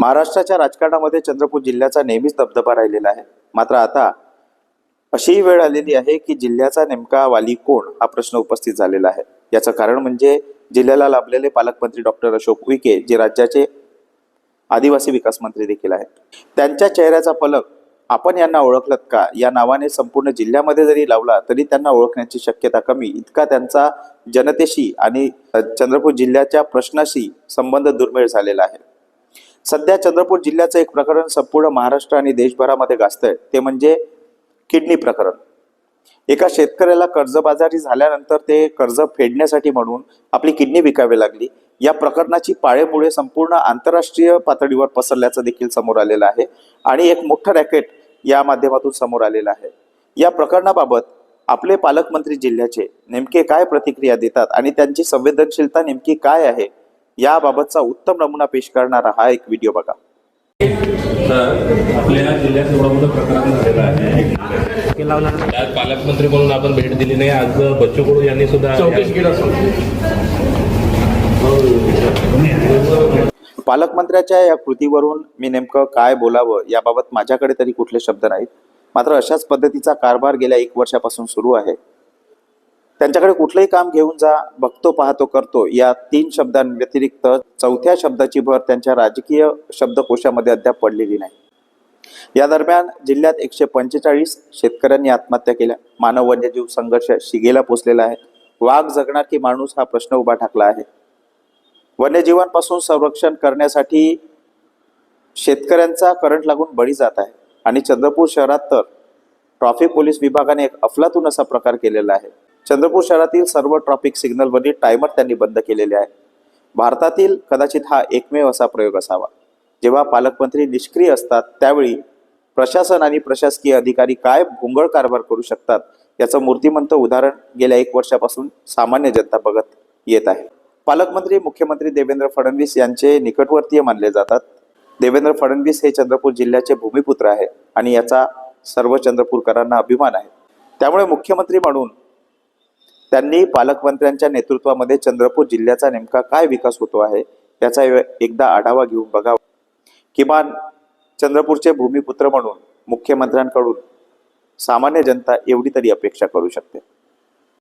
महाराष्ट्राच्या राजकारणामध्ये चंद्रपूर जिल्ह्याचा नेहमीच दबदबा राहिलेला आहे। मात्र आता अशी वेळ आलेली आहे की जिल्ह्याचा नेमका वाली कोण हा प्रश्न उपस्थित झालेला आहे। याचं कारण म्हणजे जिल्ह्याला लाभलेले पालकमंत्री डॉक्टर अशोक उईके, जे राज्याचे आदिवासी विकास मंत्री देखील आहेत। त्यांच्या चेहऱ्याचा फलक आपण यांना ओळखलत का या नावाने संपूर्ण जिल्ह्यामध्ये जरी लावला तरी त्यांना ओळखण्याची शक्यता कमी, इतका त्यांचा जनतेशी आणि चंद्रपूर जिल्ह्याच्या प्रश्नाशी संबंध दुर्मिळ झालेला आहे। सध्या चंद्रपूर जिल्ह्याचं एक प्रकरण संपूर्ण महाराष्ट्र आणि देशभरामध्ये गाजतंय, ते म्हणजे किडनी प्रकरण। एका शेतकऱ्याला कर्जबाजारी झाल्यानंतर ते कर्ज फेडण्यासाठी म्हणून आपली किडनी विकावी लागली। या प्रकरणाची पाळेमुळे संपूर्ण आंतरराष्ट्रीय पातळीवर पसरल्याचं देखील समोर आलेलं आहे आणि एक मोठं रॅकेट या माध्यमातून समोर आलेलं आहे। या प्रकरणाबाबत आपले पालकमंत्री जिल्ह्याचे नेमके काय प्रतिक्रिया देतात आणि त्यांची संवेदनशीलता नेमकी काय आहे याबाबतचा उत्तम नमुना पेश करणारा हा एक व्हिडिओ बघा। आपल्या जिल्ह्यात एवढा मोठा प्रकरण झालेला आहे, आज पालकमंत्री म्हणून आपण भेट दिली नाही। आज बच्चू कडू यांनी सुद्धा चौकशी पालकमंत्र्याच्या या कृतीवरून मी नेमकं काय बोलावं याबाबत माझ्याकडे तरी कुठले शब्द नाहीत। मात्र अशाच पद्धतीचा कारभार गेल्या 1 वर्षापासून सुरू आहे। त्यांच्याकडे कुठलंही काम घेऊन जा, बघतो पाहतो करतो या 3 शब्दांव्यतिरिक्त चौथ्या शब्दाची भर त्यांच्या राजकीय शब्दकोशामध्ये अद्याप पडलेली नाही। या दरम्यान जिल्ह्यात 145 शेतकऱ्यांनी आत्महत्या केल्या। मानव वन्यजीव संघर्ष शिगेला पोचलेला आहे। वाघ जगणार की माणूस हा प्रश्न उभा ठाकला आहे। वन्यजीवांपासून संरक्षण करण्यासाठी शेतकऱ्यांचा करंट लागून बळी जात आहे आणि चंद्रपूर शहरात तर ट्रॅफिक पोलीस विभागाने एक अफलातून असा प्रकार केलेला आहे। चंद्रपूर शहरातील सर्व ट्रॅफिक सिग्नलवरील टायमर त्यांनी बंद केलेले आहे। भारतातील कदाचित हा एकमेव असा प्रयोग असावा। जेव्हा पालकमंत्री निष्क्रिय असतात त्यावेळी प्रशासन आणि प्रशासकीय अधिकारी काय भोंगळ कारभार करू शकतात याचं मूर्तिमंत उदाहरण गेल्या 1 वर्षापासून सामान्य जनता बघत येत आहे। पालकमंत्री मुख्यमंत्री देवेंद्र फडणवीस यांचे निकटवर्तीय मानले जातात। देवेंद्र फडणवीस हे चंद्रपूर जिल्ह्याचे भूमिपुत्र आहे आणि याचा सर्व चंद्रपूरकरांना अभिमान आहे। त्यामुळे मुख्यमंत्री म्हणून त्यांनी पालकमंत्र्यांच्या नेतृत्वामध्ये चंद्रपूर जिल्ह्याचा नेमका काय विकास होतो आहे याचा एकदा आढावा घेऊन बघावा। किमान चंद्रपूरचे भूमिपुत्र म्हणून मुख्यमंत्र्यांकडून सामान्य जनता एवढी तरी अपेक्षा करू शकते।